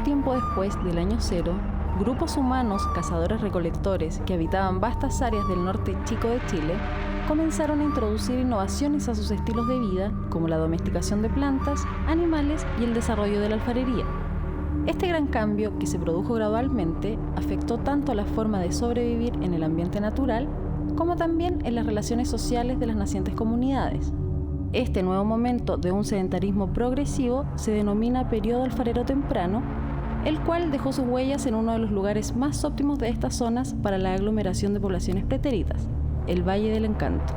tiempo después del año cero, grupos humanos cazadores-recolectores que habitaban vastas áreas del norte chico de Chile comenzaron a introducir innovaciones a sus estilos de vida, como la domesticación de plantas, animales y el desarrollo de la alfarería. Este gran cambio, que se produjo gradualmente, afectó tanto a la forma de sobrevivir en el ambiente natural, como también en las relaciones sociales de las nacientes comunidades. Este nuevo momento de un sedentarismo progresivo se denomina periodo alfarero temprano, el cual dejó sus huellas en uno de los lugares más óptimos de estas zonas para la aglomeración de poblaciones pretéritas, el Valle del Encanto.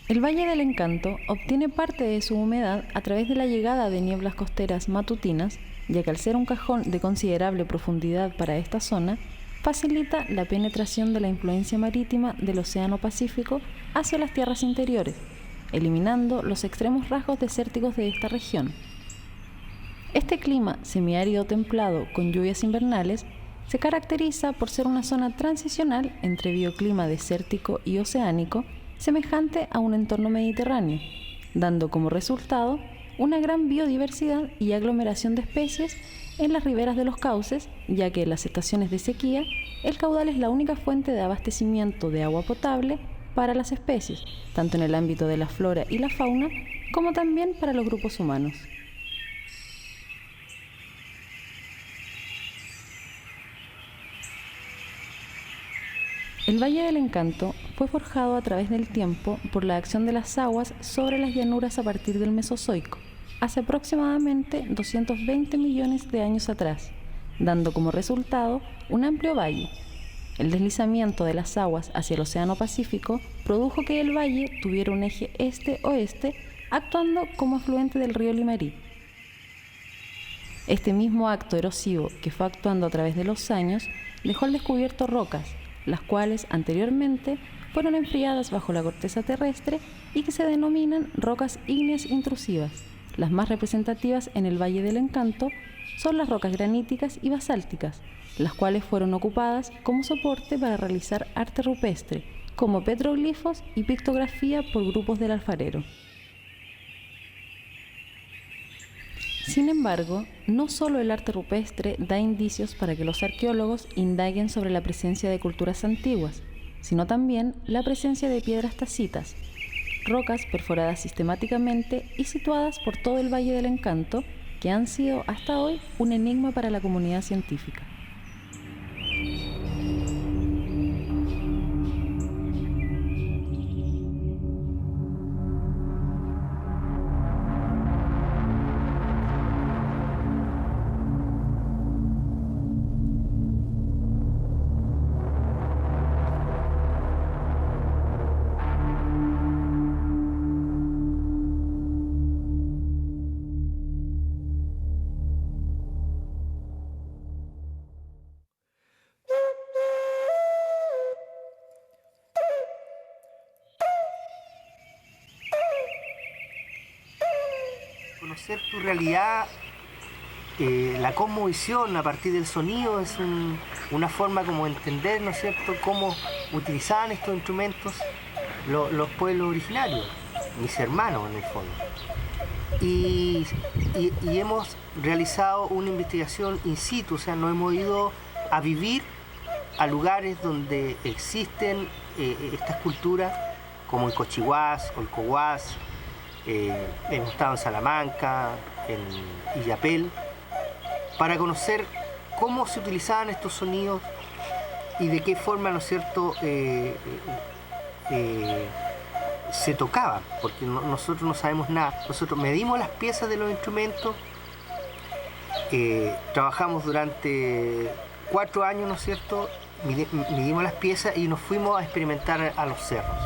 El Valle del Encanto obtiene parte de su humedad a través de la llegada de nieblas costeras matutinas, ya que al ser un cajón de considerable profundidad para esta zona, facilita la penetración de la influencia marítima del Océano Pacífico hacia las tierras interiores, eliminando los extremos rasgos desérticos de esta región. Este clima semiárido templado con lluvias invernales se caracteriza por ser una zona transicional entre bioclima desértico y oceánico, semejante a un entorno mediterráneo, dando como resultado una gran biodiversidad y aglomeración de especies en las riberas de los cauces, ya que en las estaciones de sequía el caudal es la única fuente de abastecimiento de agua potable para las especies, tanto en el ámbito de la flora y la fauna, como también para los grupos humanos. El Valle del Encanto fue forjado a través del tiempo por la acción de las aguas sobre las llanuras a partir del Mesozoico, hace aproximadamente 220 millones de años atrás, dando como resultado un amplio valle. El deslizamiento de las aguas hacia el Océano Pacífico produjo que el valle tuviera un eje este-oeste, actuando como afluente del río Limarí. Este mismo acto erosivo que fue actuando a través de los años dejó al descubierto rocas, las cuales anteriormente fueron enfriadas bajo la corteza terrestre y que se denominan rocas ígneas intrusivas. Las más representativas en el Valle del Encanto son las rocas graníticas y basálticas, las cuales fueron ocupadas como soporte para realizar arte rupestre, como petroglifos y pictografía por grupos del alfarero. Sin embargo, no solo el arte rupestre da indicios para que los arqueólogos indaguen sobre la presencia de culturas antiguas, sino también la presencia de piedras tacitas, rocas perforadas sistemáticamente y situadas por todo el Valle del Encanto, que han sido hasta hoy un enigma para la comunidad científica. Conocer tu realidad, la cosmovisión a partir del sonido es una forma como de entender, ¿no es cierto?, cómo utilizaban estos instrumentos los pueblos originarios, mis hermanos en el fondo. Y hemos realizado una investigación in situ, o sea, nos hemos ido a vivir a lugares donde existen estas culturas, como el Cochihuás o el Cohuás. Hemos estado en Salamanca, en Illapel, para conocer cómo se utilizaban estos sonidos y de qué forma, ¿no es cierto?, se tocaban, porque nosotros no sabemos nada. Nosotros medimos las piezas de los instrumentos, trabajamos durante 4 años, ¿no es cierto?, midimos las piezas y nos fuimos a experimentar a los cerros.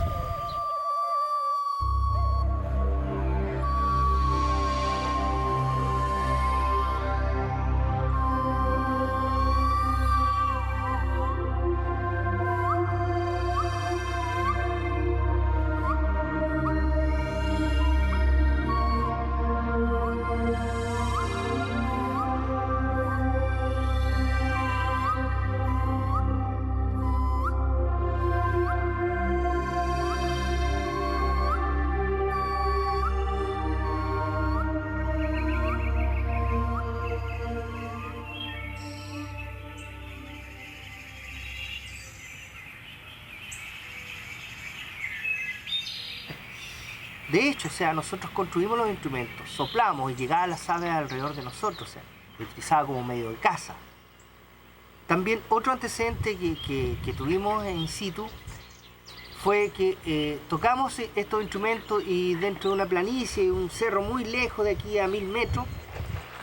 De hecho, o sea, nosotros construimos los instrumentos, soplamos y llegaban las aves alrededor de nosotros, o sea, lo utilizaba como medio de caza. También otro antecedente que tuvimos in situ fue que tocamos estos instrumentos y dentro de una planicie, un cerro muy lejos de aquí a 1000 metros,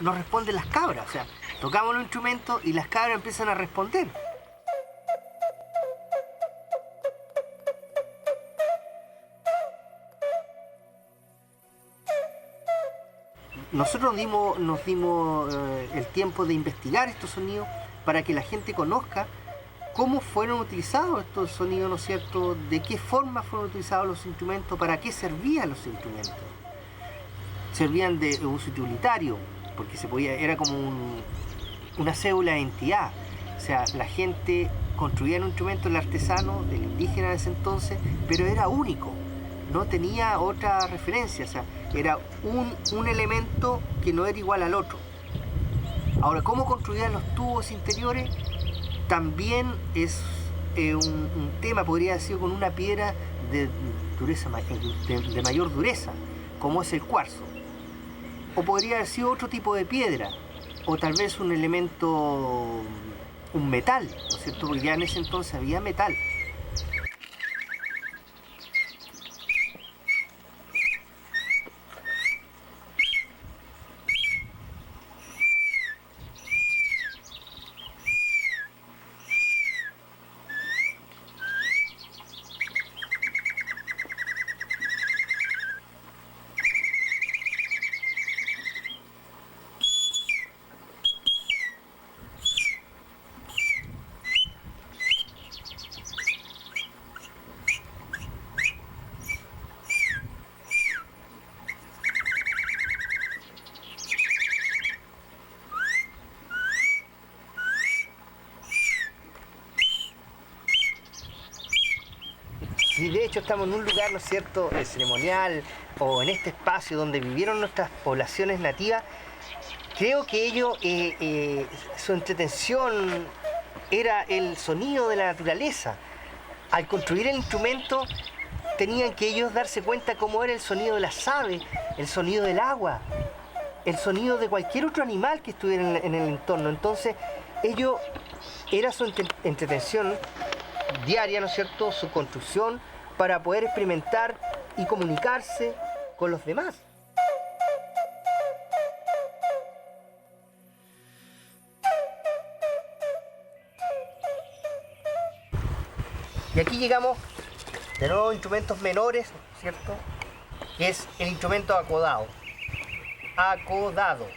nos responden las cabras. O sea, tocamos los instrumentos y las cabras empiezan a responder. Nosotros nos dimos el tiempo de investigar estos sonidos para que la gente conozca cómo fueron utilizados estos sonidos, ¿no es cierto? De qué forma fueron utilizados los instrumentos, para qué servían los instrumentos. Servían de uso utilitario, porque era como una cédula de identidad. O sea, la gente construía un instrumento, el artesano, el indígena de ese entonces, pero era único, no tenía otra referencia, o sea, era un elemento que no era igual al otro. Ahora, ¿cómo construían los tubos interiores? También es un tema, podría haber sido con una piedra de mayor dureza, como es el cuarzo. O podría haber sido otro tipo de piedra, o tal vez un elemento, un metal, ¿no es cierto? Porque ya en ese entonces había metal. Si de hecho estamos en un lugar, ¿no es cierto?, ceremonial, o en este espacio donde vivieron nuestras poblaciones nativas, creo que ellos, su entretención era el sonido de la naturaleza. Al construir el instrumento, tenían que ellos darse cuenta cómo era el sonido de las aves, el sonido del agua, el sonido de cualquier otro animal que estuviera en el entorno. Entonces, era su entretención diaria, ¿no es cierto?, su construcción, para poder experimentar y comunicarse con los demás. Y aquí llegamos de nuevo a instrumentos menores, ¿cierto?, que es el instrumento acodado. Acodado.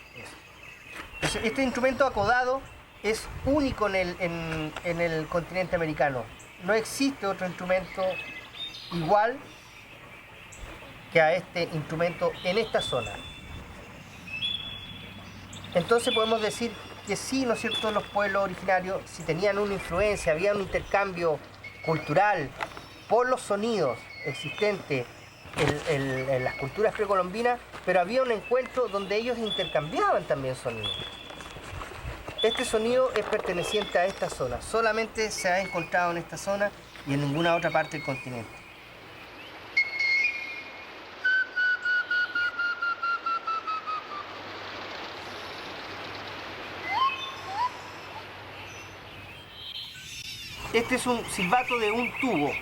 Este instrumento acodado es único en el continente americano. No existe otro instrumento igual que a este instrumento en esta zona. Entonces podemos decir que sí, ¿no es cierto?, los pueblos originarios, si tenían una influencia, había un intercambio cultural por los sonidos existentes en las culturas precolombinas, pero había un encuentro donde ellos intercambiaban también sonidos. Este sonido es perteneciente a esta zona, solamente se ha encontrado en esta zona y en ninguna otra parte del continente. Este es un silbato de un tubo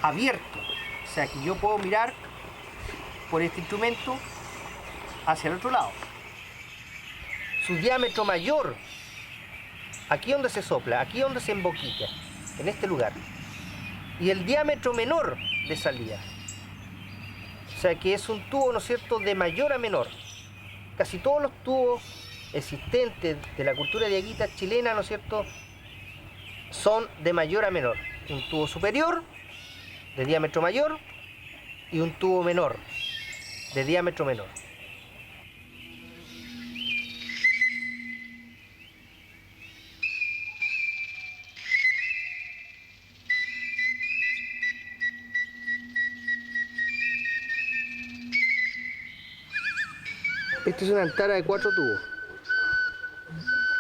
abierto, o sea que yo puedo mirar por este instrumento hacia el otro lado. Su diámetro mayor, aquí donde se sopla, aquí donde se emboquilla, en este lugar, y el diámetro menor de salida. O sea que es un tubo, ¿no es cierto?, de mayor a menor. Casi todos los tubos existentes de la cultura diaguita chilena, ¿no es cierto?, son de mayor a menor. Un tubo superior, de diámetro mayor, y un tubo menor, de diámetro menor. Esta es una antara de 4 tubos.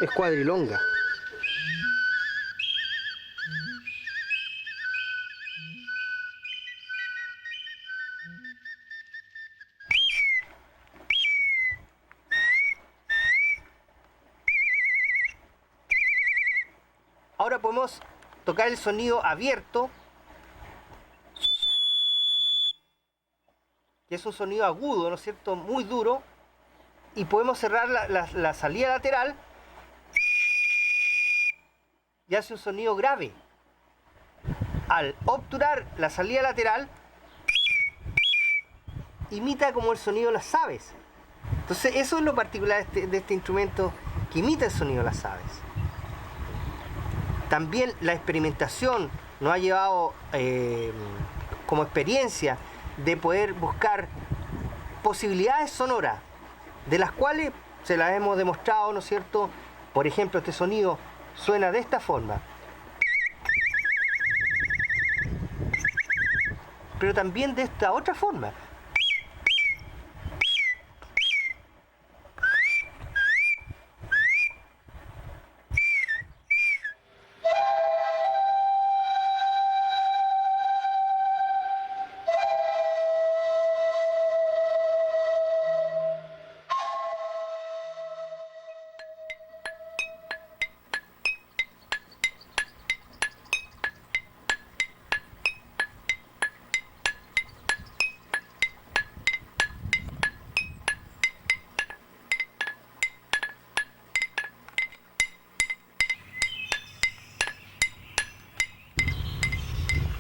Es cuadrilonga. Ahora podemos tocar el sonido abierto, que es un sonido agudo, ¿no es cierto?, muy duro, y podemos cerrar la salida lateral y hace un sonido grave. Al obturar la salida lateral, imita como el sonido de las aves. Entonces eso es lo particular de este instrumento, que imita el sonido de las aves. También la experimentación nos ha llevado como experiencia de poder buscar posibilidades sonoras, de las cuales se las hemos demostrado, ¿no es cierto? Por ejemplo, este sonido suena de esta forma. Pero también de esta otra forma.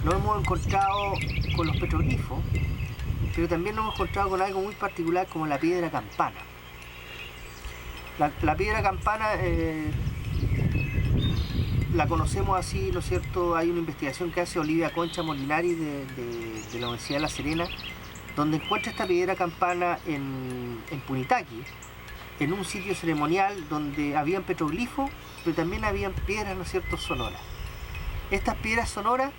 Nos hemos encontrado con los petroglifos, pero también nos hemos encontrado con algo muy particular como la piedra campana. La piedra campana la conocemos así, ¿no es cierto? Hay una investigación que hace Olivia Concha Molinari de la Universidad de La Serena, donde encuentra esta piedra campana en Punitaqui, en un sitio ceremonial donde habían petroglifos, pero también habían piedras, ¿no es cierto?, sonoras. Estas piedras sonoras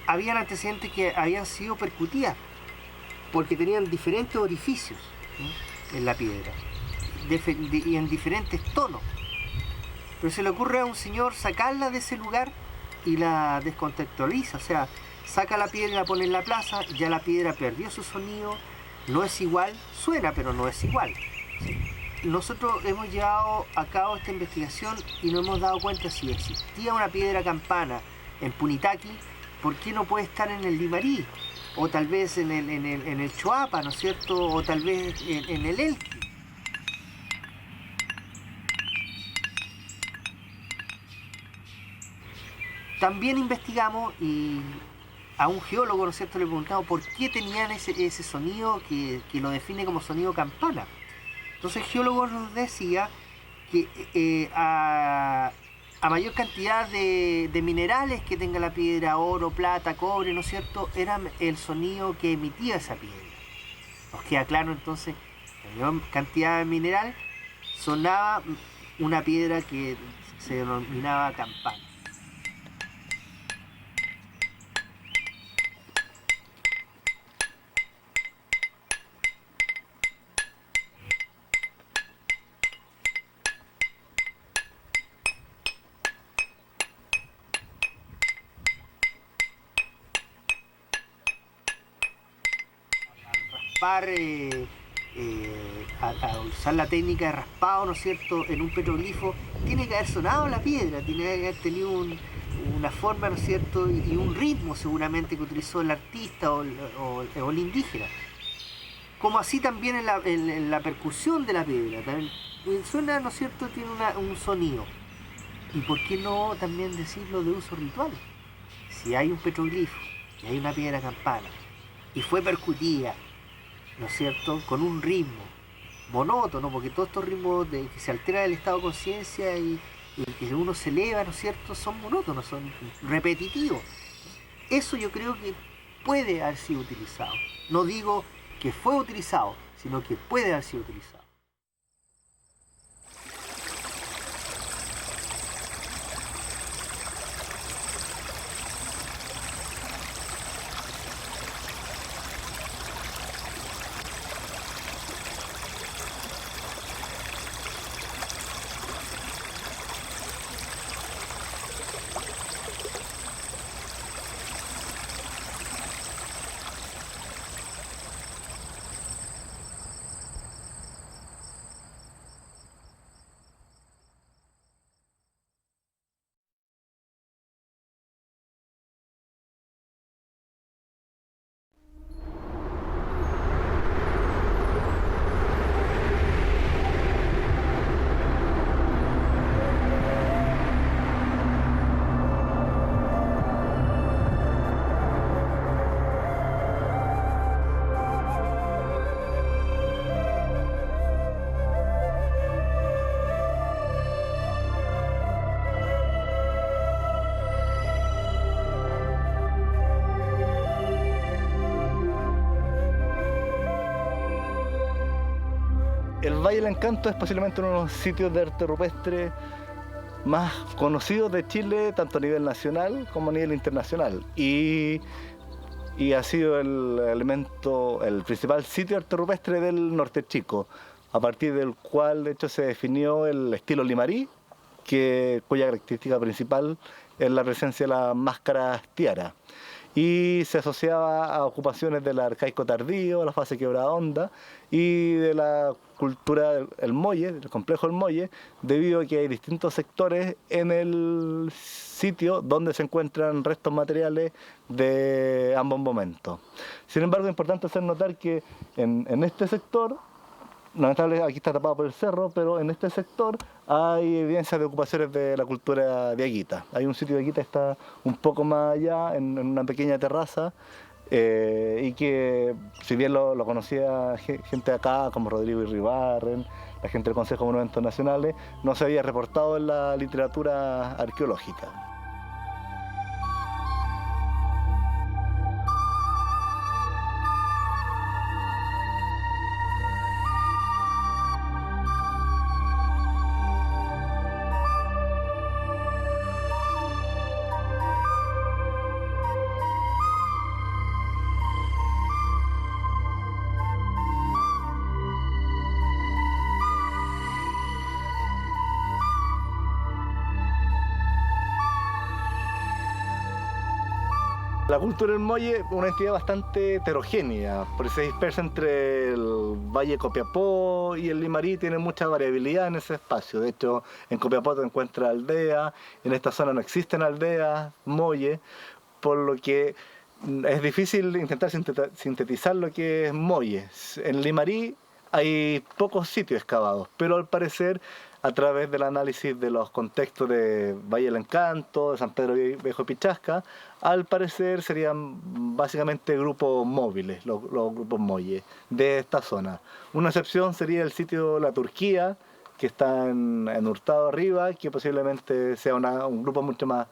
habían antecedentes que habían sido percutidas porque tenían diferentes orificios, ¿no?, en la piedra y en diferentes tonos, pero se le ocurre a un señor sacarla de ese lugar y la descontextualiza, o sea, saca la piedra y la pone en la plaza, ya la piedra perdió su sonido, no es igual, suena pero no es igual. Nosotros hemos llevado a cabo esta investigación y nos hemos dado cuenta si existía una piedra campana en Punitaqui, ¿por qué no puede estar en el Limarí? O tal vez en el Choapa, ¿no es cierto? O tal vez en el Elqui. También investigamos y a un geólogo, ¿no es cierto?, le preguntamos por qué tenían ese sonido que lo define como sonido campana. Entonces el geólogo nos decía que a mayor cantidad de minerales que tenga la piedra, oro, plata, cobre, ¿no es cierto?, era el sonido que emitía esa piedra. Nos queda claro entonces, a mayor cantidad de mineral sonaba una piedra que se denominaba campana. A usar la técnica de raspado, ¿no es cierto?, en un petroglifo, tiene que haber sonado la piedra, tiene que haber tenido una forma, ¿no es cierto?, y un ritmo seguramente que utilizó el artista o el indígena. Como así también en la percusión de la piedra, también suena, ¿no es cierto?, tiene un sonido. Y por qué no también decirlo de uso ritual. Si hay un petroglifo y hay una piedra campana y fue percutida, ¿no es cierto?, con un ritmo monótono, porque todos estos ritmos que se altera el estado de conciencia y que uno se eleva, ¿no es cierto?, son monótonos, son repetitivos. Eso yo creo que puede haber sido utilizado. No digo que fue utilizado, sino que puede haber sido utilizado. El Valle del Encanto es posiblemente uno de los sitios de arte rupestre más conocidos de Chile, tanto a nivel nacional como a nivel internacional. Y ha sido el principal sitio de arte rupestre del Norte Chico, a partir del cual de hecho se definió el estilo limarí, cuya característica principal es la presencia de las máscaras tiara. Y se asociaba a ocupaciones del arcaico tardío, la fase quebrada onda y de la cultura del Molle, del complejo del Molle, debido a que hay distintos sectores en el sitio donde se encuentran restos materiales de ambos momentos. Sin embargo, es importante hacer notar que en este sector, lamentable, aquí está tapado por el cerro, pero en este sector hay evidencias de ocupaciones de la cultura de Aguita. Hay un sitio de Aguita que está un poco más allá, en una pequeña terraza, y que si bien lo conocía gente de acá, como Rodrigo Irribarren, la gente del Consejo de Monumentos Nacionales, no se había reportado en la literatura arqueológica. La cultura del Molle es una entidad bastante heterogénea, porque se dispersa entre el Valle Copiapó y el Limarí, tiene mucha variabilidad en ese espacio. De hecho, en Copiapó te encuentras aldeas, en esta zona no existen aldeas, Molle, por lo que es difícil intentar sintetizar lo que es Molle. En Limarí hay pocos sitios excavados, pero al parecer, a través del análisis de los contextos de Valle del Encanto, de San Pedro Viejo y Pichasca, al parecer serían básicamente grupos móviles, los grupos Molle de esta zona. Una excepción sería el sitio La Turquía, que está en Hurtado arriba, que posiblemente sea un grupo mucho más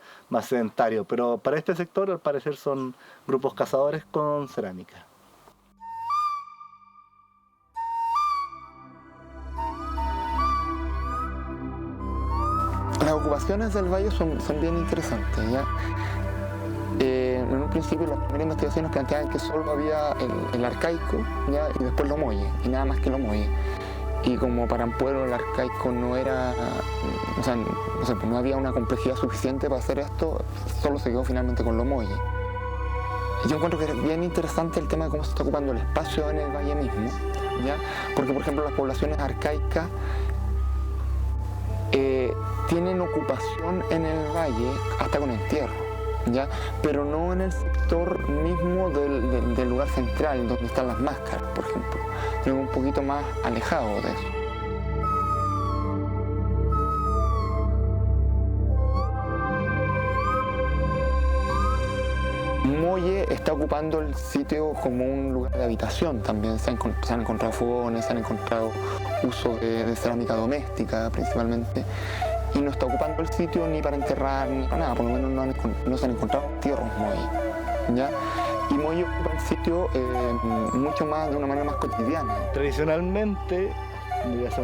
sedentario, pero para este sector al parecer son grupos cazadores con cerámica. Las ocupaciones del valle son bien interesantes, ¿ya? En un principio las primeras investigaciones planteaban que solo había el arcaico, ¿ya? Y después lo Molle, y nada más que lo Molle. Y como para un pueblo el arcaico no era, o sea, no había una complejidad suficiente para hacer esto, solo se quedó finalmente con lo Molle. Y yo encuentro que es bien interesante el tema de cómo se está ocupando el espacio en el valle mismo, ¿ya? Porque por ejemplo las poblaciones arcaicas tienen ocupación en el valle hasta con entierro, ¿ya? Pero no en el sector mismo del lugar central donde están las máscaras, por ejemplo, sino un poquito más alejado de eso. Molle está ocupando el sitio como un lugar de habitación también. Se han encontrado fogones, se han encontrado uso de cerámica doméstica principalmente, y no está ocupando el sitio ni para enterrar ni para nada, por lo menos no se han encontrado entierros Molle, ¿ya? Y Molle ocupa el sitio mucho más, de una manera más cotidiana. Tradicionalmente, hace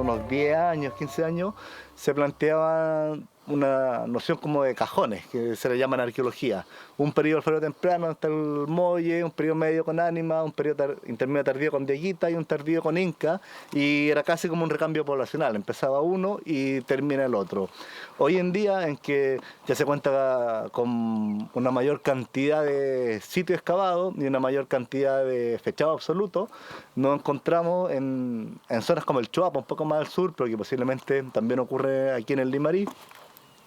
unos 10 años, 15 años, se planteaba una noción como de cajones, que se le llama en arqueología. Un periodo alfarero temprano hasta el Molle, un periodo medio con Ánima, un periodo intermedio tardío con Dieguita y un tardío con Inca, y era casi como un recambio poblacional, empezaba uno y termina el otro. Hoy en día, en que ya se cuenta con una mayor cantidad de sitios excavados y una mayor cantidad de fechado absoluto, nos encontramos en zonas como el Choapa, un poco más al sur, pero que posiblemente también ocurre aquí en el Limarí,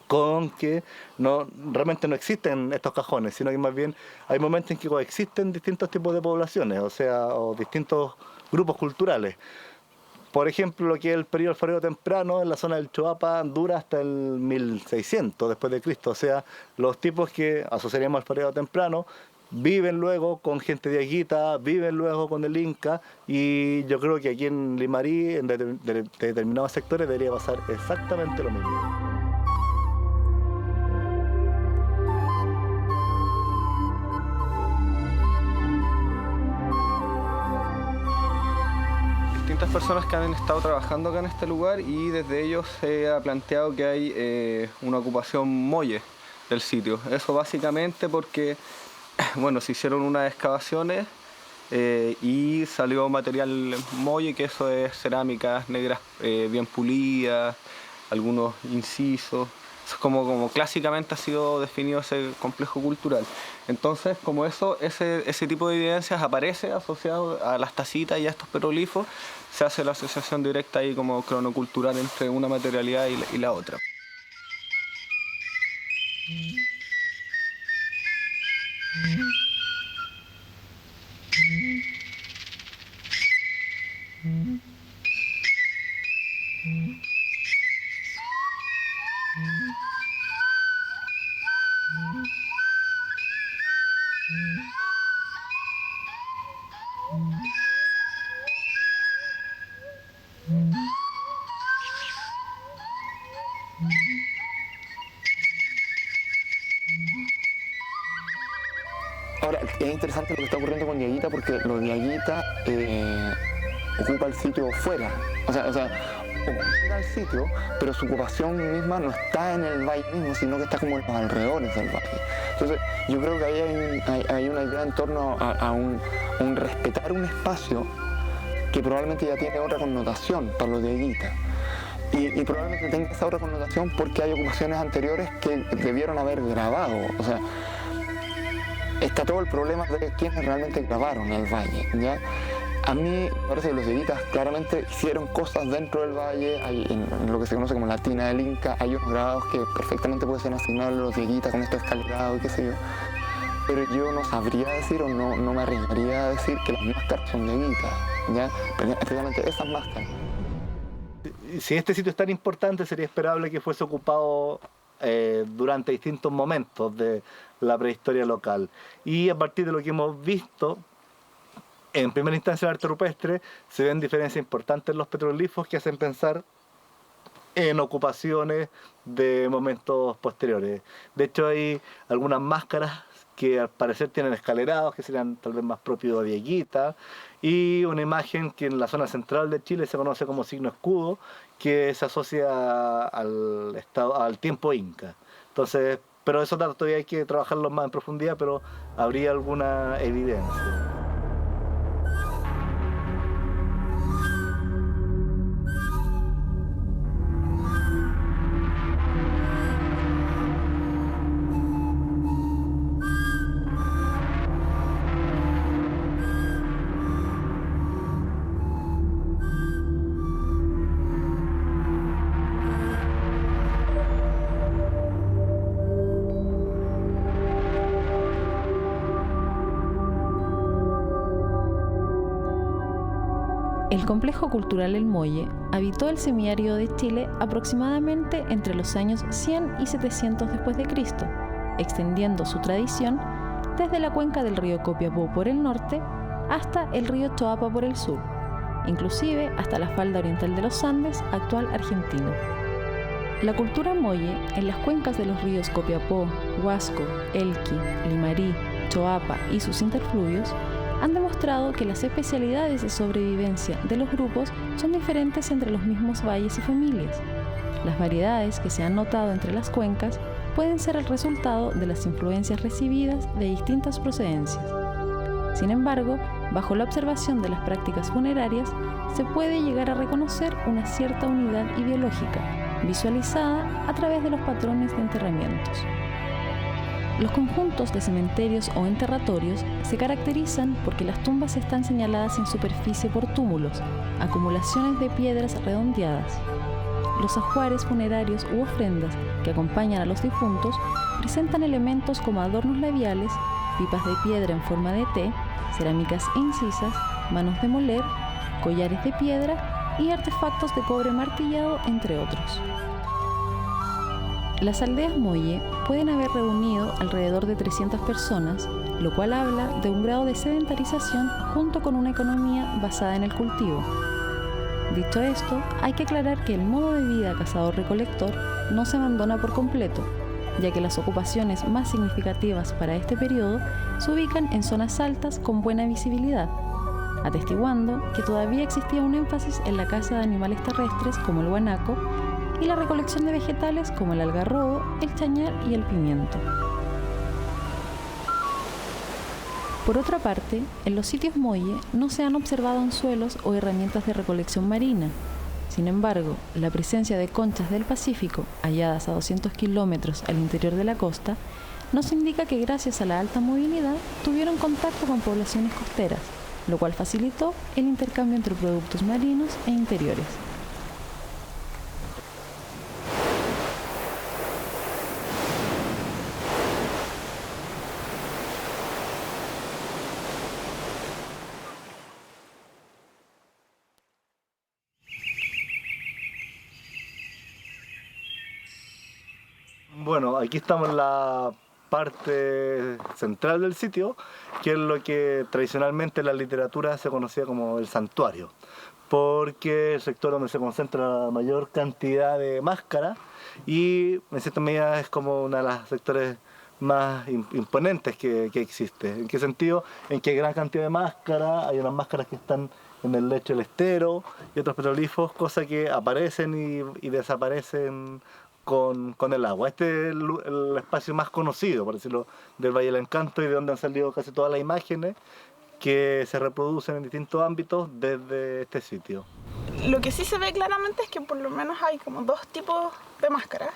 con que realmente no existen estos cajones, sino que más bien hay momentos en que coexisten distintos tipos de poblaciones, o distintos grupos culturales. Por ejemplo, lo que es el periodo alfarero temprano en la zona del Choapa dura hasta el 1600 después de Cristo, o sea, los tipos que asociaríamos al alfarero temprano viven luego con gente de Aguita, viven luego con el Inca, y yo creo que aquí en Limarí, en determinados sectores, debería pasar exactamente lo mismo. distintas personas que han estado trabajando acá en este lugar y desde ellos se ha planteado que hay una ocupación molle del sitio. Eso básicamente porque, bueno, se hicieron unas excavaciones y salió material molle, que eso es cerámicas negras bien pulidas, algunos incisos. Es como clásicamente ha sido definido ese complejo cultural. Entonces, como ese tipo de evidencias aparece asociado a las tacitas y a estos petroglifos, se hace la asociación directa ahí como cronocultural entre una materialidad y la otra. Ahora, es interesante lo que está ocurriendo con Diaguita porque lo de Diaguita ocupa el sitio fuera. O sea, ocupa el sitio, pero su ocupación misma no está en el valle mismo, sino que está como en los alrededores del valle. Entonces, yo creo que ahí hay una idea en torno a un respetar un espacio que probablemente ya tiene otra connotación para los Diaguita. Y probablemente tenga esa otra connotación porque hay ocupaciones anteriores que debieron haber grabado. O sea, está todo el problema de quienes realmente grabaron el valle, ¿ya? A mí me parece que los Dieguitas claramente hicieron cosas dentro del valle, hay en lo que se conoce como la tina del Inca, hay unos grabados que perfectamente pueden ser asignables a los Dieguitas con esto escalerado y qué sé yo. Pero yo no sabría decir o no me arriesgaría a decir que las máscaras son Dieguitas, ¿ya? Especialmente esas máscaras. Si este sitio es tan importante, sería esperable que fuese ocupado durante distintos momentos de la prehistoria local. Y a partir de lo que hemos visto, en primera instancia el arte rupestre, se ven diferencias importantes en los petroglifos que hacen pensar en ocupaciones de momentos posteriores. De hecho, hay algunas máscaras que al parecer tienen escalerados, que serían tal vez más propios de Diaguita, y una imagen que en la zona central de Chile se conoce como signo escudo, que se asocia al tiempo inca. Entonces, pero esos datos todavía hay que trabajarlos más en profundidad, pero habría alguna evidencia. El complejo cultural El Molle habitó el semiárido de Chile aproximadamente entre los años 100 y 700 después de Cristo, extendiendo su tradición desde la cuenca del río Copiapó por el norte hasta el río Choapa por el sur, inclusive hasta la falda oriental de los Andes, actual Argentina. La cultura Molle en las cuencas de los ríos Copiapó, Huasco, Elqui, Limarí, Choapa y sus interfluvios han demostrado que las especialidades de sobrevivencia de los grupos son diferentes entre los mismos valles y familias. Las variedades que se han notado entre las cuencas pueden ser el resultado de las influencias recibidas de distintas procedencias. Sin embargo, bajo la observación de las prácticas funerarias, se puede llegar a reconocer una cierta unidad ideológica, visualizada a través de los patrones de enterramientos. Los conjuntos de cementerios o enterratorios se caracterizan porque las tumbas están señaladas en superficie por túmulos, acumulaciones de piedras redondeadas. Los ajuares funerarios u ofrendas que acompañan a los difuntos presentan elementos como adornos labiales, pipas de piedra en forma de T, cerámicas incisas, manos de moler, collares de piedra y artefactos de cobre martillado, entre otros. Las aldeas Molle pueden haber reunido alrededor de 300 personas, lo cual habla de un grado de sedentarización junto con una economía basada en el cultivo. Dicho esto, hay que aclarar que el modo de vida cazador-recolector no se abandona por completo, ya que las ocupaciones más significativas para este periodo se ubican en zonas altas con buena visibilidad. atestiguando que todavía existía un énfasis en la caza de animales terrestres como el guanaco y la recolección de vegetales como el algarrobo, el chañar y el pimiento. Por otra parte, en los sitios Molle no se han observado anzuelos o herramientas de recolección marina. Sin embargo, la presencia de conchas del Pacífico, halladas a 200 kilómetros al interior de la costa, nos indica que gracias a la alta movilidad tuvieron contacto con poblaciones costeras, lo cual facilitó el intercambio entre productos marinos e interiores. Bueno, aquí estamos en la parte central del sitio, que es lo que tradicionalmente en la literatura se conocía como el santuario, porque es el sector donde se concentra la mayor cantidad de máscaras y en cierta medida es como uno de los sectores más imponentes que existe. ¿En qué sentido? En que hay gran cantidad de máscaras, hay unas máscaras que están en el lecho del estero y otros petroglifos, cosas que aparecen y desaparecen con el agua. Este es el espacio más conocido, por decirlo, del Valle del Encanto y de donde han salido casi todas las imágenes que se reproducen en distintos ámbitos desde este sitio. Lo que sí se ve claramente es que por lo menos hay como dos tipos de máscaras,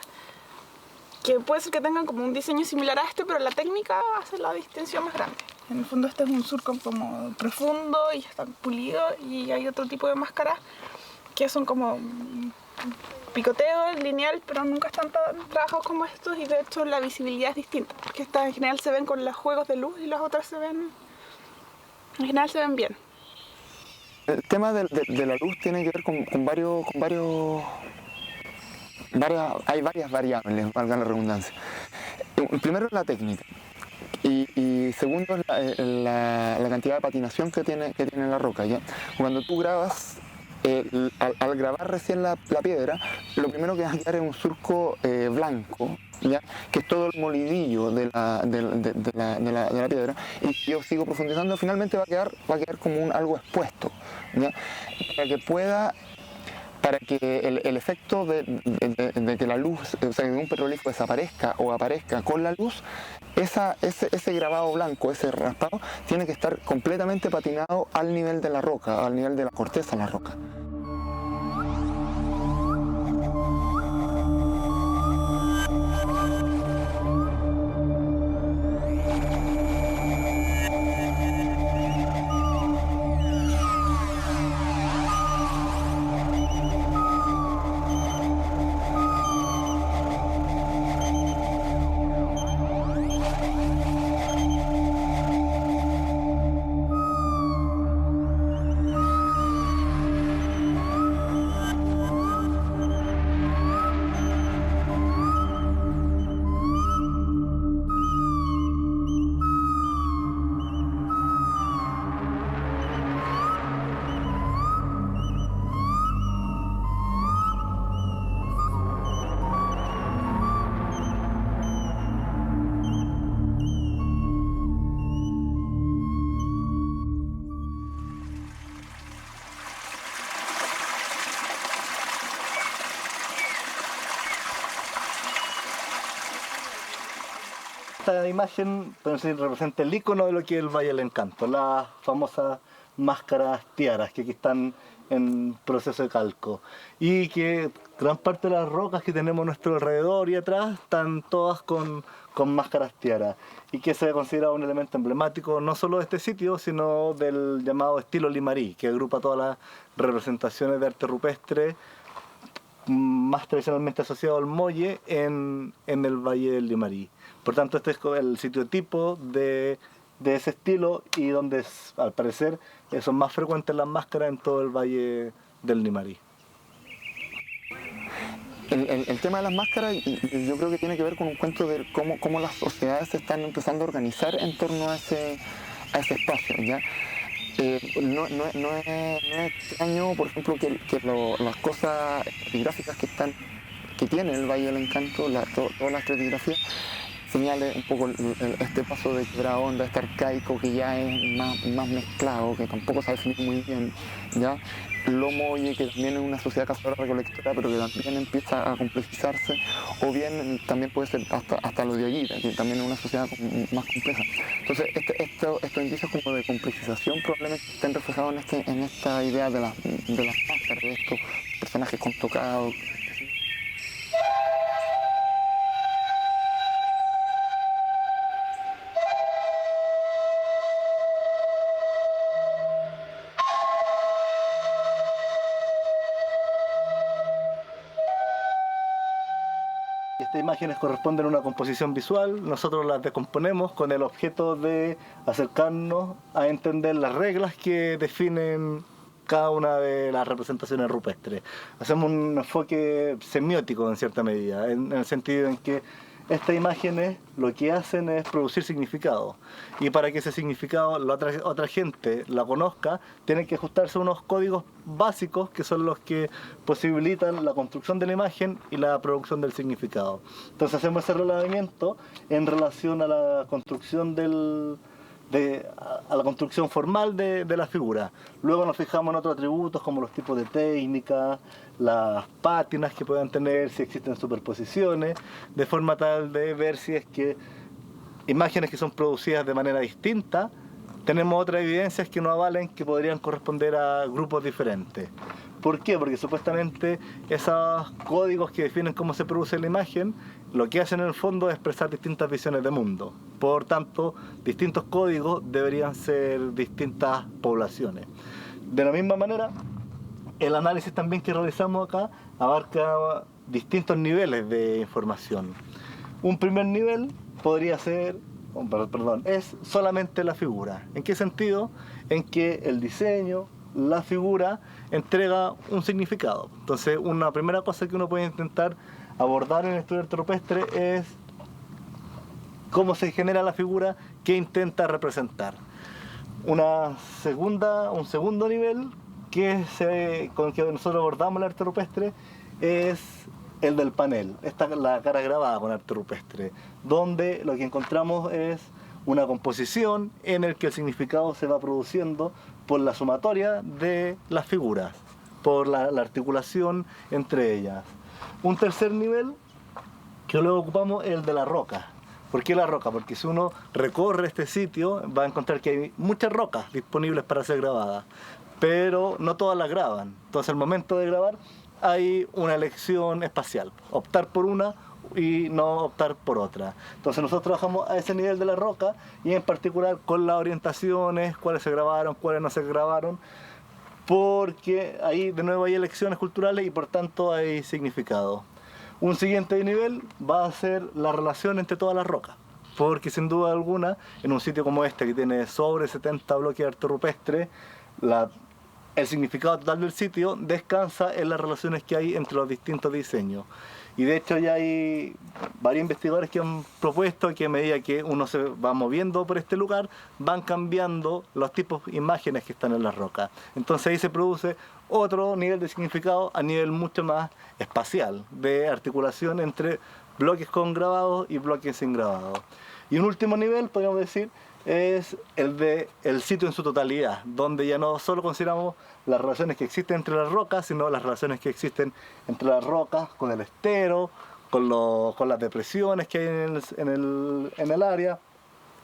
que puede ser que tengan como un diseño similar a este, pero la técnica hace la distinción más grande. En el fondo este es un surco como profundo y está pulido, y hay otro tipo de máscaras que son como picoteo lineal, pero nunca están tan trabajados como estos, y de hecho la visibilidad es distinta, porque estas en general se ven con los juegos de luz y las otras en general se ven bien. El tema de la luz tiene que ver con varias variables, valga la redundancia. Primero es la técnica y segundo es la cantidad de patinación que tiene la roca, ¿ya? Cuando tú grabas, al grabar recién la piedra, lo primero que vas a quedar es un surco blanco, ¿ya? Que es todo el molidillo de la piedra, y si yo sigo profundizando finalmente va a quedar como algo expuesto, ¿ya? Para que el efecto de que la luz, o sea, de un petroglifo desaparezca o aparezca con la luz, ese grabado blanco, ese raspado, tiene que estar completamente patinado al nivel de la roca, al nivel de la corteza de la roca. Esta imagen representa el icono de lo que es el Valle del Encanto, las famosas máscaras tiaras que aquí están en proceso de calco, y que gran parte de las rocas que tenemos a nuestro alrededor y atrás están todas con máscaras tiaras, y que se considera un elemento emblemático no solo de este sitio, sino del llamado estilo Limarí, que agrupa todas las representaciones de arte rupestre más tradicionalmente asociado al Molle en el Valle del Limarí. Por tanto, este es el sitio tipo de ese estilo, y donde al parecer son más frecuentes las máscaras en todo el Valle del Limarí. El tema de las máscaras yo creo que tiene que ver con un cuento de cómo las sociedades se están empezando a organizar en torno a ese espacio, ¿ya? No es extraño, por ejemplo, que las cosas estratigrafías que tiene el Valle del Encanto, todas las estratigrafías, señale un poco este paso de quebrada onda, este arcaico que ya es más mezclado, que tampoco se ha definido muy bien, ¿ya? Lo molle, que también es una sociedad cazadora-recolectora, pero que también empieza a complejizarse, o bien también puede ser hasta lo de Ollita, que también es una sociedad más compleja. Entonces, estos indicios como de complejización probablemente estén reflejados en esta idea de las máscaras, de estos personajes con tocado. Estas imágenes corresponden a una composición visual, nosotros las descomponemos con el objeto de acercarnos a entender las reglas que definen cada una de las representaciones rupestres. Hacemos un enfoque semiótico en cierta medida, en el sentido en que estas imágenes lo que hacen es producir significado, y para que ese significado la otra gente la conozca, tienen que ajustarse a unos códigos básicos que son los que posibilitan la construcción de la imagen y la producción del significado. Entonces hacemos ese relevamiento en relación a la construcción a la construcción formal de la figura. Luego nos fijamos en otros atributos como los tipos de técnica, las pátinas que puedan tener, si existen superposiciones, de forma tal de ver si es que imágenes que son producidas de manera distinta, tenemos otras evidencias que nos avalen que podrían corresponder a grupos diferentes. ¿Por qué? Porque supuestamente esos códigos que definen cómo se produce la imagen, lo que hacen en el fondo es expresar distintas visiones de mundo. Por tanto, distintos códigos deberían ser distintas poblaciones. De la misma manera, el análisis también que realizamos acá abarca distintos niveles de información. Un primer nivel podría ser, es solamente la figura. ¿En qué sentido? En que el diseño, la figura, entrega un significado. Entonces, una primera cosa que uno puede intentar abordar en el estudio arte rupestre es cómo se genera la figura que intenta representar. Un segundo nivel con el que nosotros abordamos el arte rupestre es el del panel, la cara grabada con arte rupestre, donde lo que encontramos es una composición en el que el significado se va produciendo por la sumatoria de las figuras, por la articulación entre ellas. Un tercer nivel que luego ocupamos es el de la roca. ¿Por qué la roca? Porque si uno recorre este sitio va a encontrar que hay muchas rocas disponibles para ser grabadas, pero no todas las graban. Entonces al momento de grabar hay una elección espacial, optar por una y no optar por otra. Entonces nosotros trabajamos a ese nivel de la roca y en particular con las orientaciones, cuáles se grabaron, cuáles no se grabaron, porque ahí de nuevo hay elecciones culturales y por tanto hay significado. Un siguiente nivel va a ser la relación entre todas las rocas, porque sin duda alguna en un sitio como este que tiene sobre 70 bloques de arte rupestre, el significado total del sitio descansa en las relaciones que hay entre los distintos diseños. Y de hecho ya hay varios investigadores que han propuesto que a medida que uno se va moviendo por este lugar, van cambiando los tipos de imágenes que están en las rocas. Entonces ahí se produce otro nivel de significado a nivel mucho más espacial, de articulación entre bloques con grabados y bloques sin grabados. Y un último nivel, podríamos decir, es el del sitio en su totalidad, donde ya no solo consideramos las relaciones que existen entre las rocas, sino las relaciones que existen entre las rocas con el estero, con las depresiones que hay en el área,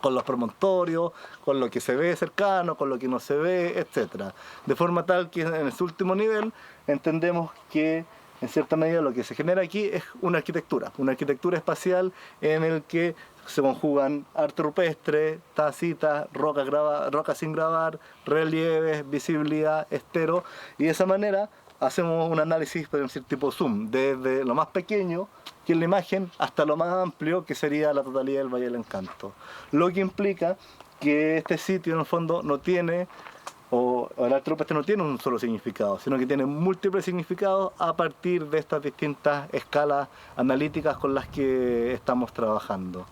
con los promontorios, con lo que se ve cercano, con lo que no se ve, etc. De forma tal que en ese último nivel entendemos que en cierta medida lo que se genera aquí es una arquitectura espacial en el que se conjugan arte rupestre, tacita, roca sin grabar, relieves, visibilidad, estero, y de esa manera hacemos un análisis, podemos decir, tipo zoom, desde lo más pequeño, que es la imagen, hasta lo más amplio, que sería la totalidad del Valle del Encanto. Lo que implica que este sitio, en el fondo, no tiene, o el arte rupestre no tiene un solo significado, sino que tiene múltiples significados a partir de estas distintas escalas analíticas con las que estamos trabajando.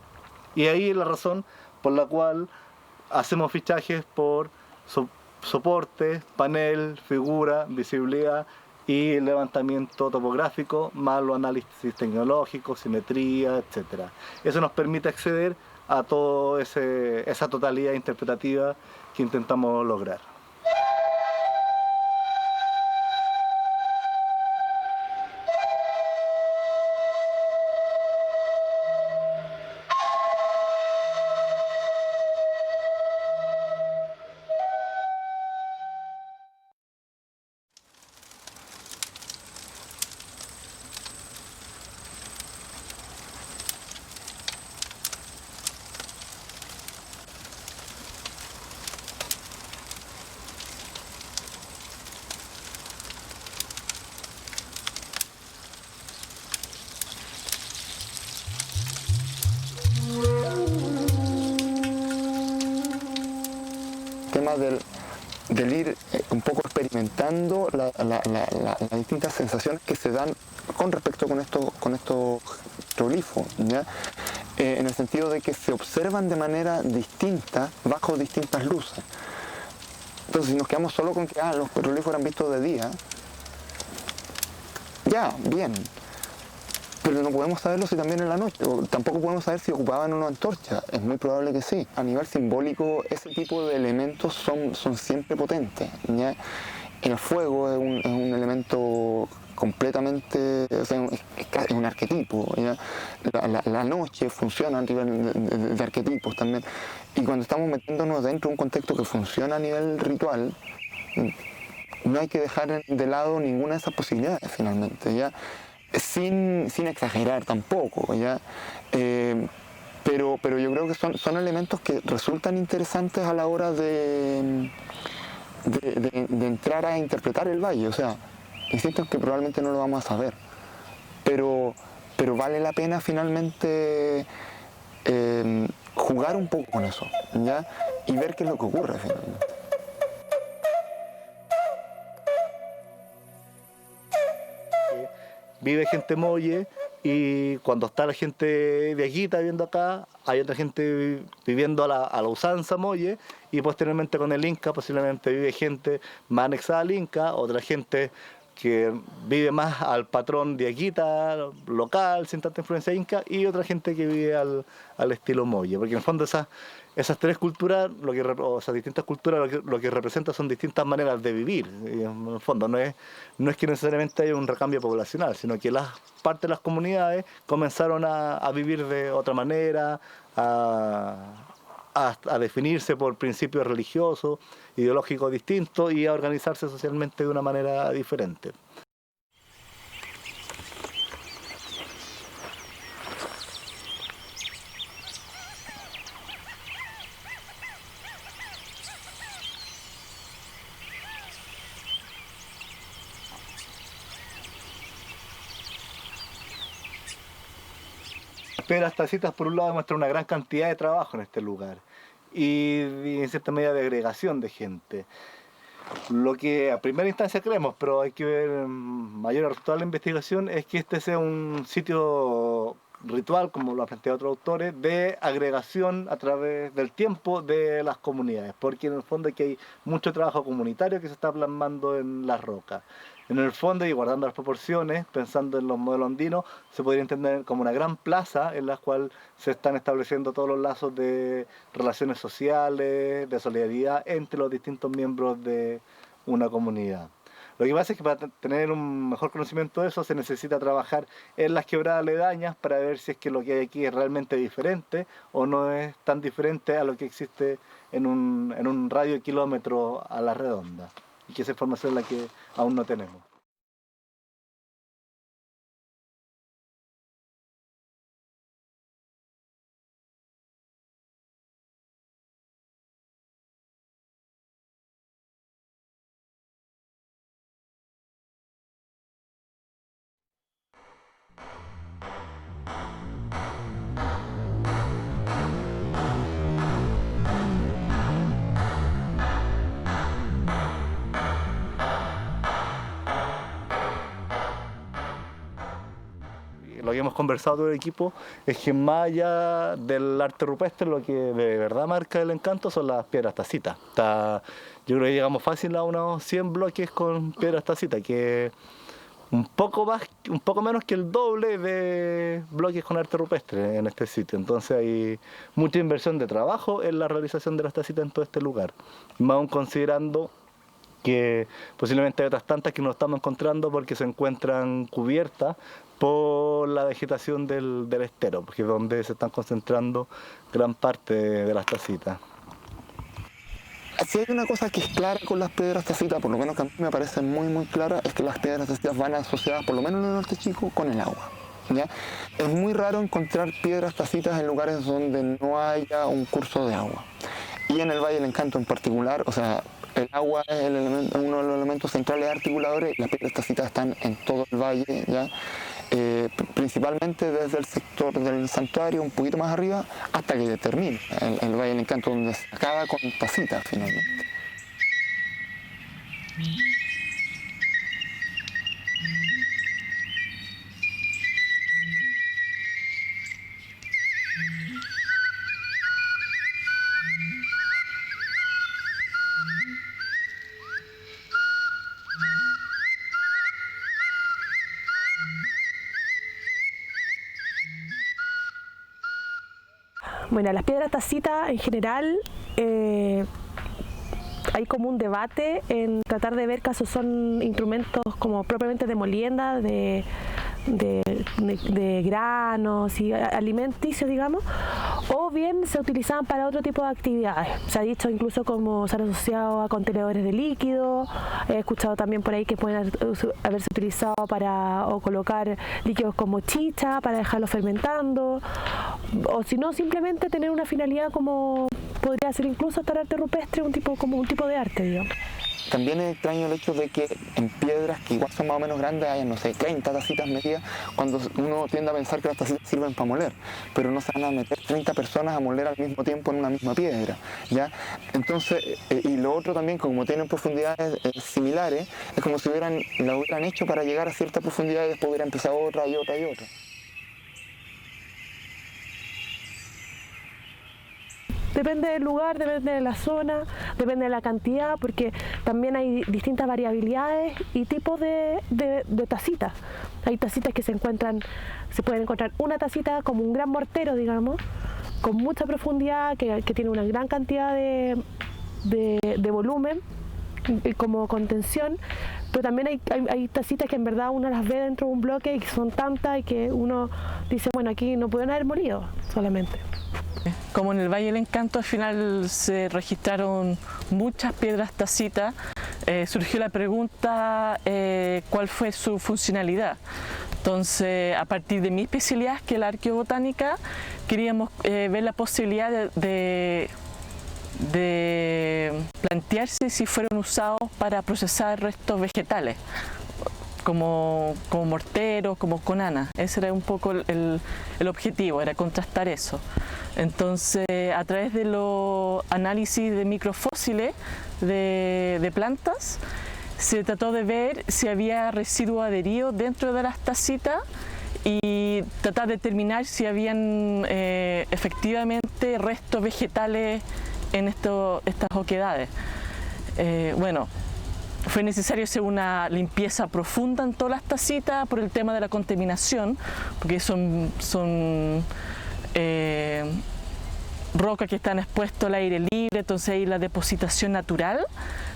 Y ahí es la razón por la cual hacemos fichajes por soporte, panel, figura, visibilidad y levantamiento topográfico, más los análisis tecnológicos, simetría, etc. Eso nos permite acceder a toda esa totalidad interpretativa que intentamos lograr. Tema del ir un poco experimentando las distintas sensaciones que se dan con respecto con estos troglifos, ¿ya? En el sentido de que se observan de manera distinta bajo distintas luces. Entonces, si nos quedamos solo con que los troglifos eran vistos de día, ya, bien. Pero no podemos saberlo si también en la noche, o tampoco podemos saber si ocupaban una antorcha, es muy probable que sí. A nivel simbólico, ese tipo de elementos son siempre potentes, ¿ya? El fuego es un elemento completamente, o sea, es un arquetipo, ¿ya? La noche funciona a nivel de arquetipos también. Y cuando estamos metiéndonos dentro de un contexto que funciona a nivel ritual, no hay que dejar de lado ninguna de esas posibilidades finalmente, ¿ya? Sin exagerar tampoco, ¿ya? Pero yo creo que son elementos que resultan interesantes a la hora de entrar a interpretar el valle. O sea, insisto en que probablemente no lo vamos a saber, pero vale la pena finalmente jugar un poco con eso, ¿ya? Y ver qué es lo que ocurre finalmente. Vive gente molle y cuando está la gente viejita viviendo acá, hay otra gente viviendo a la usanza molle, y posteriormente con el Inca posiblemente vive gente más anexada al Inca, otra gente que vive más al patrón de Aguita, local, sin tanta influencia inca, y otra gente que vive al estilo molle, porque en el fondo esas tres culturas, o esas distintas culturas, lo que representa son distintas maneras de vivir. Y en el fondo no es que necesariamente haya un recambio poblacional, sino que las partes de las comunidades comenzaron a vivir de otra manera, a definirse por principios religiosos, ideológicos distintos y a organizarse socialmente de una manera diferente. Pero las tacitas, por un lado, demuestran una gran cantidad de trabajo en este lugar y en cierta medida de agregación de gente. Lo que a primera instancia creemos, pero hay que ver mayor resultado de la investigación, es que este sea un sitio ritual, como lo han planteado otros autores, de agregación a través del tiempo de las comunidades, porque en el fondo aquí hay mucho trabajo comunitario que se está plasmando en las rocas. En el fondo, y guardando las proporciones, pensando en los modelos andinos, se podría entender como una gran plaza en la cual se están estableciendo todos los lazos de relaciones sociales, de solidaridad entre los distintos miembros de una comunidad. Lo que pasa es que para tener un mejor conocimiento de eso se necesita trabajar en las quebradas aledañas para ver si es que lo que hay aquí es realmente diferente o no es tan diferente a lo que existe en un radio de kilómetros a la redonda. Y que esa información es la que aún no tenemos. conversado todo el equipo, es que más allá del arte rupestre, lo que de verdad marca el encanto son las piedras tacitas. Yo creo que llegamos fácil a unos 100 bloques con piedras tacitas, que un poco menos que el doble de bloques con arte rupestre en este sitio. Entonces hay mucha inversión de trabajo en la realización de las tacitas en todo este lugar. Más aún considerando que posiblemente hay otras tantas que no estamos encontrando porque se encuentran cubiertas por la vegetación del estero, porque es donde se están concentrando gran parte de las tacitas. Si hay una cosa que es clara con las piedras tacitas, por lo menos que a mí me parece muy clara, es que las piedras tacitas van asociadas, por lo menos en el norte chico, con el agua. ¿Ya? Es muy raro encontrar piedras tacitas en lugares donde no haya un curso de agua. Y en el Valle del Encanto en particular, o sea, el agua es uno de los elementos centrales articuladores, y las piedras tacitas están en todo el valle, ¿ya? Principalmente desde el sector del santuario, un poquito más arriba, hasta que termine el Valle del Encanto, donde se acaba con tacitas finalmente. Bueno, las piedras tacitas en general hay como un debate en tratar de ver caso son instrumentos como propiamente de molienda, de granos y alimenticios, digamos, o bien se utilizaban para otro tipo de actividades. Se ha dicho incluso como se han asociado a contenedores de líquido. He escuchado también por ahí que pueden haberse utilizado para o colocar líquidos como chicha para dejarlo fermentando, o si no simplemente tener una finalidad como podría ser incluso hasta el arte rupestre, como un tipo de arte, digamos. También es extraño el hecho de que en piedras que igual son más o menos grandes hayan, no sé, 30 tacitas metidas, cuando uno tiende a pensar que las tacitas sirven para moler, pero no se van a meter 30 personas a moler al mismo tiempo en una misma piedra, ¿ya? Entonces, y lo otro también, como tienen profundidades similares, es como si la hubieran hecho para llegar a cierta profundidad y después hubiera empezado otra y otra y otra. Depende del lugar, depende de la zona, depende de la cantidad, porque también hay distintas variabilidades y tipos de tacitas. Hay tacitas que se pueden encontrar una tacita como un gran mortero, digamos, con mucha profundidad, que tiene una gran cantidad de volumen como contención, pero también hay tacitas que en verdad uno las ve dentro de un bloque y que son tantas y que uno dice, bueno, aquí no pueden haber molido solamente. Como en el Valle del Encanto al final se registraron muchas piedras tacitas, surgió la pregunta cuál fue su funcionalidad. Entonces, a partir de mi especialidad, que es la arqueobotánica, queríamos ver la posibilidad de plantearse si fueron usados para procesar restos vegetales, como morteros, como conana. Ese era un poco el objetivo, era contrastar eso. Entonces, a través de los análisis de microfósiles de plantas, se trató de ver si había residuos adheridos dentro de las tacitas y tratar de determinar si habían efectivamente restos vegetales en estas oquedades. Bueno, fue necesario hacer una limpieza profunda en todas las tacitas por el tema de la contaminación, porque son rocas que están expuestas al aire libre, entonces ahí la depositación natural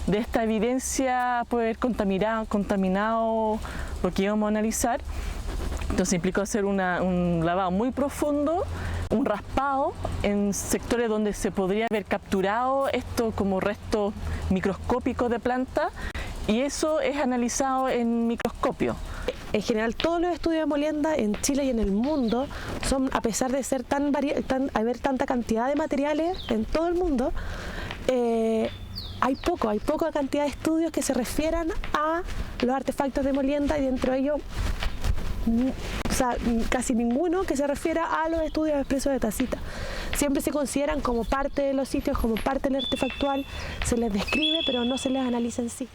de esta evidencia puede haber contaminado lo que íbamos a analizar. Entonces implicó hacer un lavado muy profundo, un raspado en sectores donde se podría haber capturado esto como restos microscópicos de plantas, y eso es analizado en microscopio. En general, todos los estudios de molienda en Chile y en el mundo son, a pesar de ser haber tanta cantidad de materiales en todo el mundo, hay poca cantidad de estudios que se refieran a los artefactos de molienda, y dentro de ellos, o sea, casi ninguno que se refiera a los estudios expresos de tacita. Siempre se consideran como parte de los sitios, como parte del artefactual, se les describe, pero no se les analiza en sí.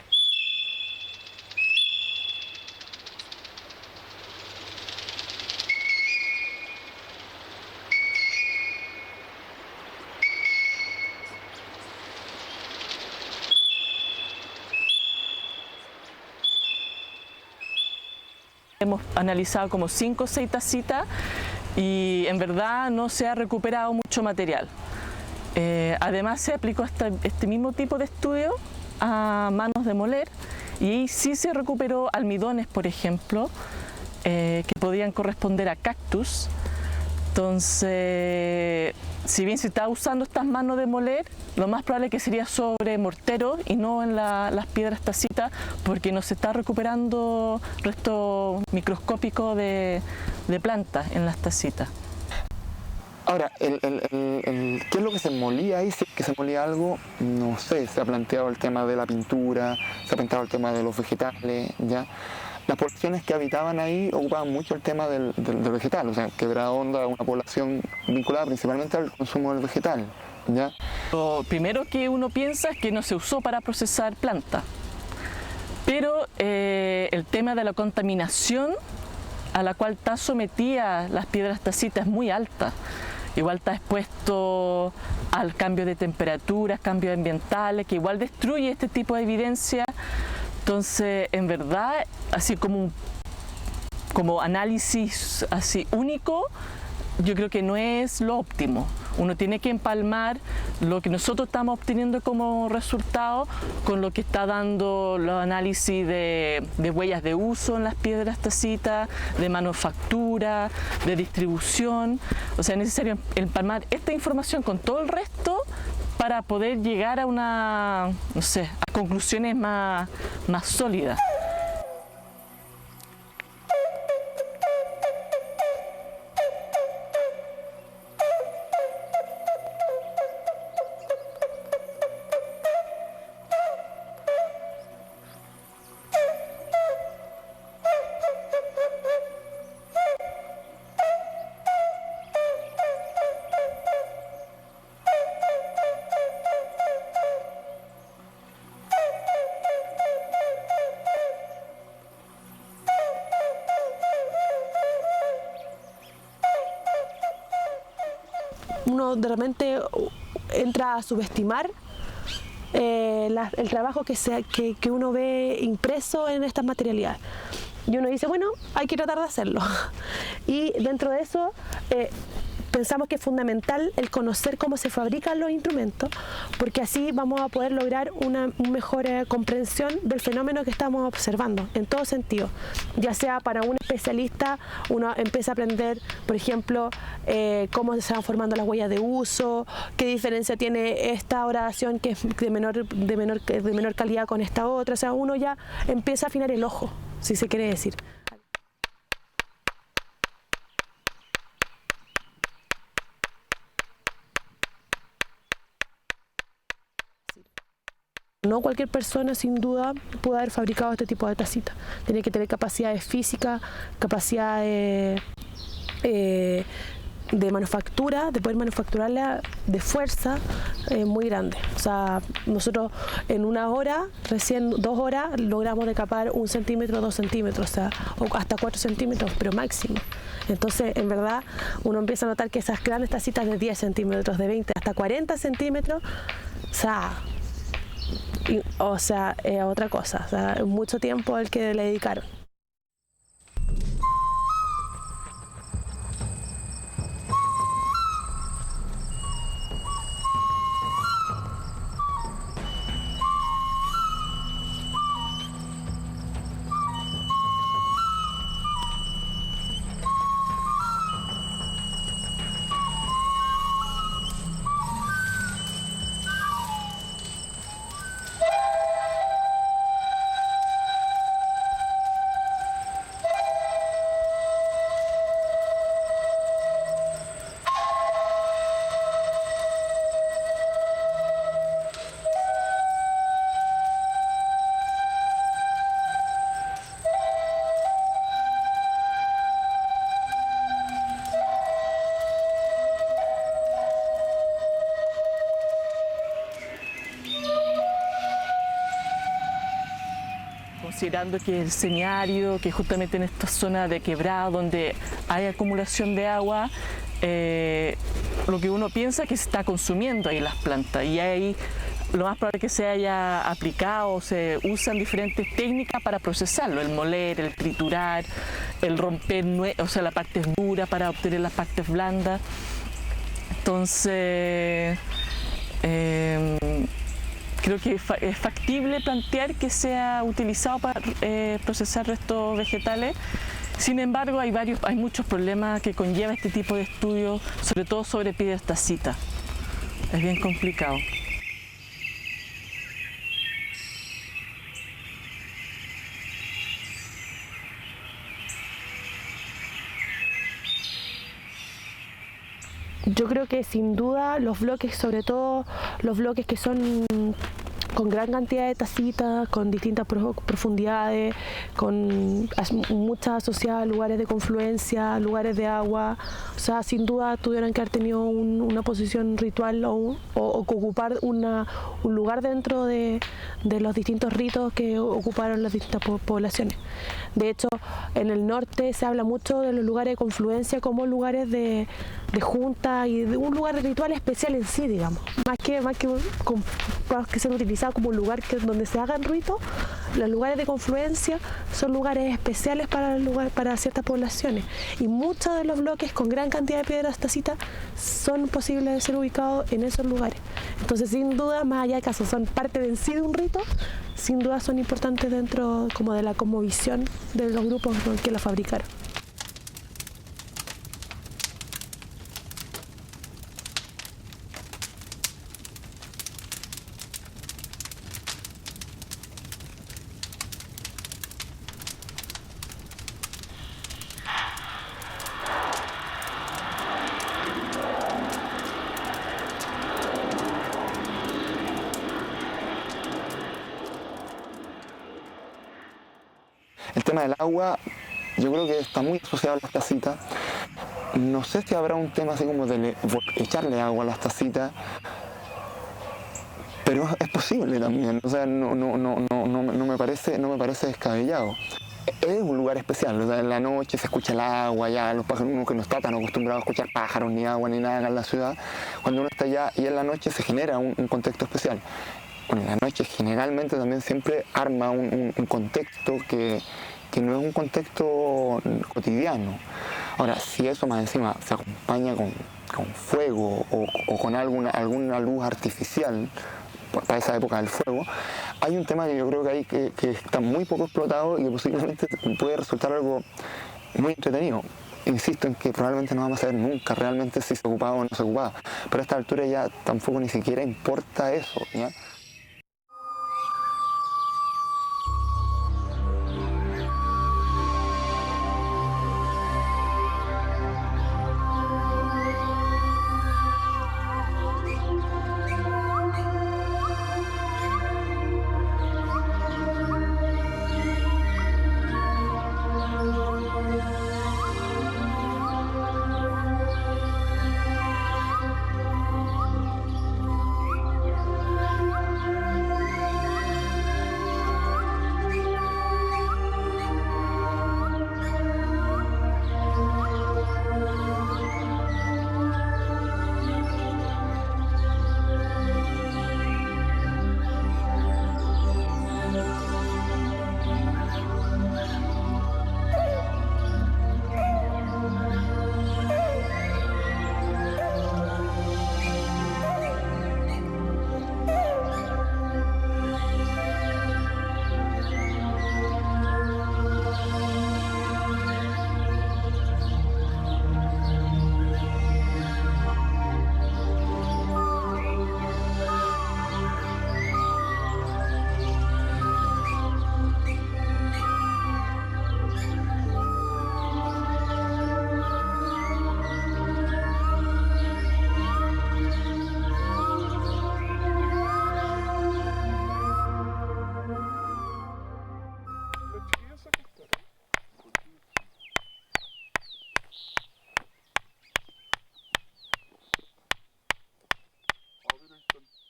hemos analizado como 5 o 6 tacitas y en verdad no se ha recuperado mucho material. Además se aplicó este mismo tipo de estudio a manos de moler y ahí sí se recuperó almidones, por ejemplo, que podían corresponder a cactus. Entonces, si bien se está usando estas manos de moler, lo más probable es que sería sobre morteros y no en las piedras tacitas, porque no se está recuperando resto microscópico de plantas en las tacitas. Ahora, ¿qué es lo que se molía ahí? Si es que se molía algo, no sé, se ha planteado el tema de la pintura, se ha planteado el tema de los vegetales, ¿ya? Las poblaciones que habitaban ahí ocupaban mucho el tema del vegetal, o sea, Quebrada Honda es una población vinculada principalmente al consumo del vegetal, ¿ya? Lo primero que uno piensa es que no se usó para procesar plantas, pero el tema de la contaminación a la cual está sometida las piedras tacitas es muy alta. Igual está expuesto al cambio de temperaturas, cambios ambientales, que igual destruye este tipo de evidencia. Entonces, en verdad, así como análisis así único, yo creo que no es lo óptimo. Uno tiene que empalmar lo que nosotros estamos obteniendo como resultado con lo que está dando los análisis de huellas de uso en las piedras tacitas, de manufactura, de distribución. O sea, es necesario empalmar esta información con todo el resto para poder llegar a a conclusiones más sólidas. Uno de repente entra a subestimar el trabajo que uno ve impreso en estas materialidades. Y uno dice, bueno, hay que tratar de hacerlo. Y dentro de eso pensamos que es fundamental el conocer cómo se fabrican los instrumentos, porque así vamos a poder lograr una mejor comprensión del fenómeno que estamos observando, en todo sentido. Ya sea para un especialista, uno empieza a aprender, por ejemplo, cómo se van formando las huellas de uso, qué diferencia tiene esta oración que es de menor calidad con esta otra. O sea, uno ya empieza a afinar el ojo, si se quiere decir. No cualquier persona, sin duda, puede haber fabricado este tipo de tacitas. Tiene que tener capacidades físicas, capacidades de manufactura, de poder manufacturarla de fuerza muy grande. O sea, nosotros en 1 hora, recién 2 horas, logramos decapar 1 centímetro, 2 centímetros, o sea, o hasta 4 centímetros, pero máximo. Entonces, en verdad, uno empieza a notar que esas grandes tacitas de 10 centímetros, de 20 hasta 40 centímetros, o sea, es otra cosa, o sea, mucho tiempo el que le dedicaron. Considerando que el escenario, que justamente en esta zona de quebrada donde hay acumulación de agua, lo que uno piensa es que se está consumiendo ahí las plantas y hay lo más probable es que se haya aplicado, se usan diferentes técnicas para procesarlo, el moler, el triturar, el romper, o sea, la parte dura para obtener las partes blandas. Entonces, creo que es factible plantear que sea utilizado para procesar restos vegetales. Sin embargo, hay muchos problemas que conlleva este tipo de estudios, sobre todo sobre piedras tacitas. Es bien complicado. Yo creo que sin duda los bloques, sobre todo los bloques que son con gran cantidad de tacitas, con distintas profundidades, con muchas asociadas a lugares de confluencia, lugares de agua, o sea, sin duda tuvieran que haber tenido una posición ritual o ocupar un lugar dentro de los distintos ritos que ocuparon las distintas poblaciones. De hecho, en el norte se habla mucho de los lugares de confluencia como lugares de junta y de un lugar ritual especial en sí, digamos, más que ser utilizado como un lugar donde se hagan ritos. Los lugares de confluencia son lugares especiales para ciertas poblaciones, y muchos de los bloques con gran cantidad de piedras tacitas son posibles de ser ubicados en esos lugares. Entonces, sin duda, más allá de que son parte de en sí de un rito, sin duda son importantes dentro como de la cosmovisión de los grupos que la fabricaron. El tema del agua, yo creo que está muy asociado a las tacitas. No sé si habrá un tema así como de echarle agua a las tacitas, pero es posible también. O sea, no me parece descabellado. Es un lugar especial, o sea, en la noche se escucha el agua, ya los pájaros, uno que no está tan acostumbrado a escuchar pájaros, ni agua, ni nada en la ciudad, cuando uno está allá y en la noche se genera un contexto especial. Bueno, en la noche generalmente también siempre arma un contexto que no es un contexto cotidiano. Ahora, si eso más encima se acompaña con fuego o con alguna luz artificial, para esa época del fuego, hay un tema que yo creo que está muy poco explotado y que posiblemente puede resultar algo muy entretenido. Insisto en que probablemente no vamos a saber nunca realmente si se ocupaba o no se ocupaba, pero a esta altura ya tampoco ni siquiera importa eso, ¿ya?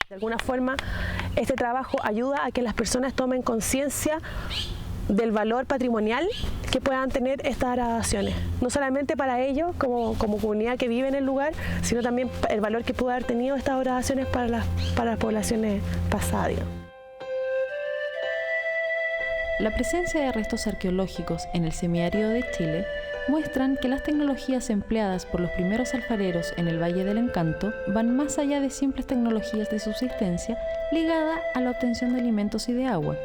De alguna forma, este trabajo ayuda a que las personas tomen conciencia del valor patrimonial que puedan tener estas grabaciones. No solamente para ellos, como comunidad que vive en el lugar, sino también el valor que pudo haber tenido estas grabaciones para las poblaciones pasadas. La presencia de restos arqueológicos en el semiárido de Chile muestran que las tecnologías empleadas por los primeros alfareros en el Valle del Encanto van más allá de simples tecnologías de subsistencia ligada a la obtención de alimentos y de agua.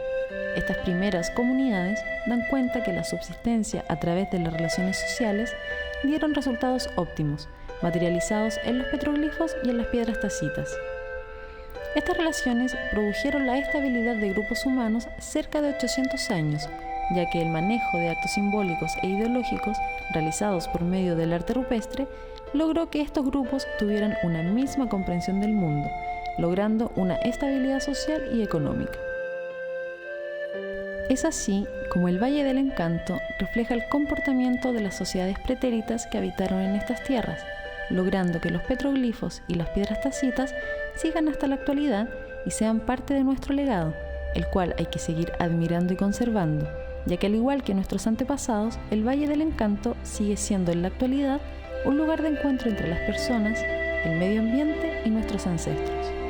Estas primeras comunidades dan cuenta que la subsistencia a través de las relaciones sociales dieron resultados óptimos, materializados en los petroglifos y en las piedras tacitas. Estas relaciones produjeron la estabilidad de grupos humanos cerca de 800 años, ya que el manejo de actos simbólicos e ideológicos realizados por medio del arte rupestre logró que estos grupos tuvieran una misma comprensión del mundo, logrando una estabilidad social y económica. Es así como el Valle del Encanto refleja el comportamiento de las sociedades pretéritas que habitaron en estas tierras, logrando que los petroglifos y las piedras tacitas sigan hasta la actualidad y sean parte de nuestro legado, el cual hay que seguir admirando y conservando, ya que al igual que nuestros antepasados, el Valle del Encanto sigue siendo en la actualidad un lugar de encuentro entre las personas, el medio ambiente y nuestros ancestros.